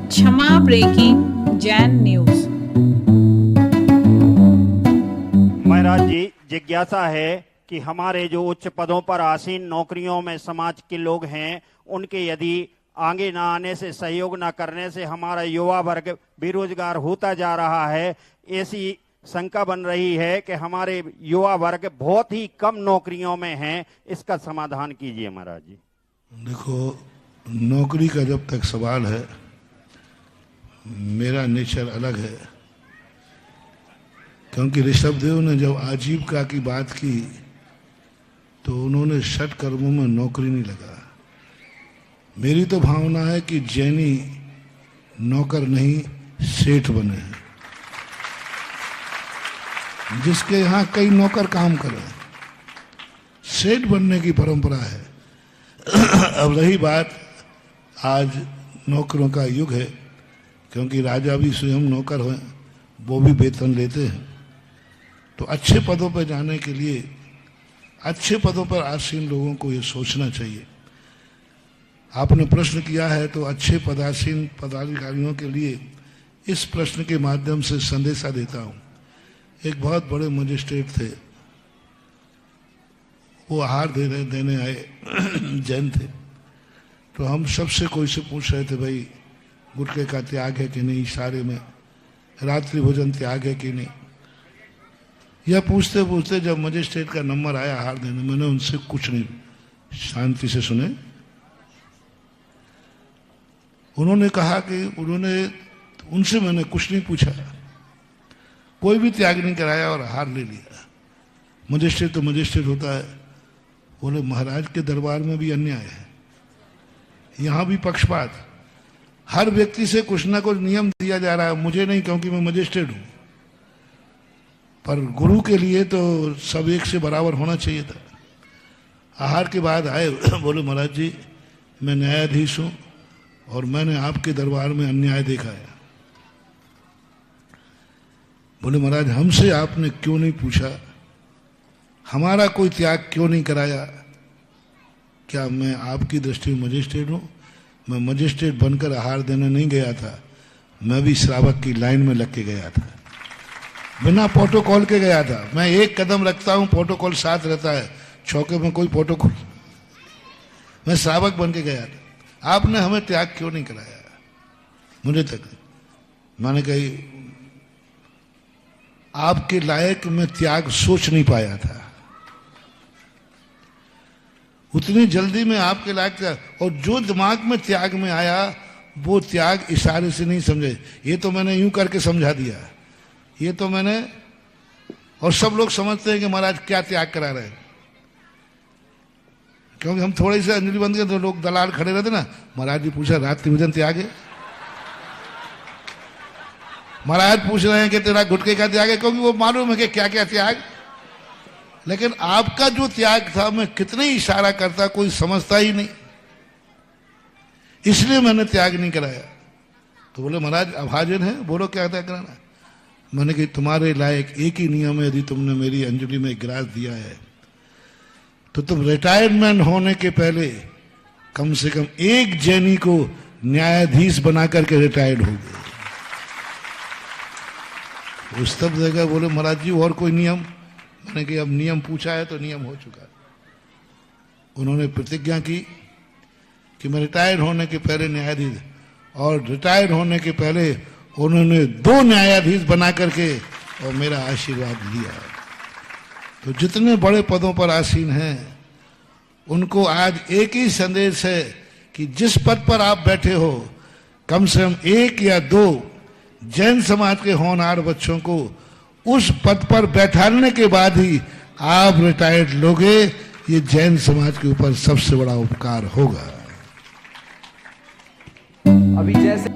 क्षमा breaking Jain news. महाराज जी, जिज्ञासा है कि हमारे जो उच्च पदों पर आसीन नौकरियों में समाज के लोग हैं, उनके यदि आगे ना आने से, सहयोग ना करने से हमारा युवा वर्ग बेरोजगार होता जा रहा है। ऐसी शंका बन रही है कि हमारे युवा वर्ग बहुत ही कम नौकरियों में हैं। इसका समाधान कीजिए महाराज जी। देखो, नौकरी का जब तक सवाल है, मेरा नेचर अलग है। क्योंकि ऋषभदेव ने जब आजीविका की बात की तो उन्होंने षट कर्मों में नौकरी नहीं लगा। मेरी तो भावना है कि जैनी नौकर नहीं सेठ बने हैं, जिसके यहाँ कई नौकर काम करें। सेठ बनने की परंपरा है। अब रही बात, आज नौकरों का युग है, क्योंकि राजा भी स्वयं नौकर हैं, वो भी वेतन लेते हैं। तो अच्छे पदों पर जाने के लिए अच्छे पदों पर आसीन लोगों को ये सोचना चाहिए। आपने प्रश्न किया है तो अच्छे पदासीन पदाधिकारियों के लिए इस प्रश्न के माध्यम से संदेशा देता हूं। एक बहुत बड़े मजिस्ट्रेट थे, वो आहार देने आए, जैन थे। तो हम सबसे कोई से पूछ रहे थे, भाई गुटखे का त्याग है कि नहीं, इशारे में रात्रि भोजन त्याग है कि नहीं। यह पूछते पूछते जब मजिस्ट्रेट का नंबर आया आहार देने, मैंने उनसे कुछ नहीं, शांति से सुने। उन्होंने कहा कि उनसे मैंने कुछ नहीं पूछा, कोई भी त्याग नहीं कराया और आहार ले लिया। मजिस्ट्रेट तो मजिस्ट्रेट होता है। बोले महाराज के दरबार में भी अन्याय है, यहां भी पक्षपात। हर व्यक्ति से कुछ ना कुछ नियम दिया जा रहा है, मुझे नहीं, क्योंकि मैं मजिस्ट्रेट हूं। पर गुरु के लिए तो सब एक से बराबर होना चाहिए था। आहार के बाद आए, बोले महाराज जी, मैं न्यायाधीश हूं और मैंने आपके दरबार में अन्याय देखा है। बोले महाराज, हमसे आपने क्यों नहीं पूछा, हमारा कोई त्याग क्यों नहीं कराया? क्या मैं आपकी दृष्टि में मजिस्ट्रेट हूं? मैं मजिस्ट्रेट बनकर आहार देने नहीं गया था, मैं भी श्रावक की लाइन में लग के गया था, बिना प्रोटोकॉल के गया था। मैं एक कदम रखता हूं, प्रोटोकॉल साथ रहता है, चौके में कोई प्रोटोकॉल। मैं श्रावक बन के गया था। आपने हमें त्याग क्यों नहीं कराया? मुझे तक मैंने कही, आपके लायक मैं त्याग सोच नहीं पाया था, उतनी जल्दी में आपके लायक त्याग, और जो दिमाग में त्याग में आया वो त्याग इशारे से नहीं समझे। ये तो मैंने यूं करके समझा दिया, ये तो मैंने, और सब लोग समझते हैं कि महाराज क्या त्याग करा रहे हैं। क्योंकि हम थोड़े से अंजलि बंद करते तो लोग दलाल खड़े रहते ना, महाराज जी पूछा रात्रि भोजन त्याग है? महाराज पूछ रहे हैं कि तेरा गुटखे का त्याग है, क्योंकि वो मालूम है कि क्या क्या त्याग। लेकिन आपका जो त्याग था, मैं कितने इशारा करता, कोई समझता ही नहीं, इसलिए मैंने त्याग नहीं कराया। तो बोले महाराज अभाजन है, बोलो क्या त्याग कराना। मैंने कहा तुम्हारे लायक एक ही नियम है, यदि तुमने मेरी अंजलि में ग्रास दिया है तो तुम रिटायरमेंट होने के पहले कम से कम एक जैनी को न्यायाधीश बना करके रिटायर्ड हो गए। उस तब जगह बोले महाराज जी और कोई नियम? मैंने कहा अब नियम पूछा है तो नियम हो चुका। उन्होंने प्रतिज्ञा की कि मैं रिटायर होने के पहले न्यायाधीश, और रिटायर होने के पहले उन्होंने 2 न्यायाधीश बना करके और मेरा आशीर्वाद लिया। तो जितने बड़े पदों पर आसीन हैं उनको आज एक ही संदेश है कि जिस पद पर आप बैठे हो, कम से कम 1 या 2 जैन समाज के होनहार बच्चों को उस पद पर बैठाने के बाद ही आप रिटायर्ड लोगे। ये जैन समाज के ऊपर सबसे बड़ा उपकार होगा। अभी जैसे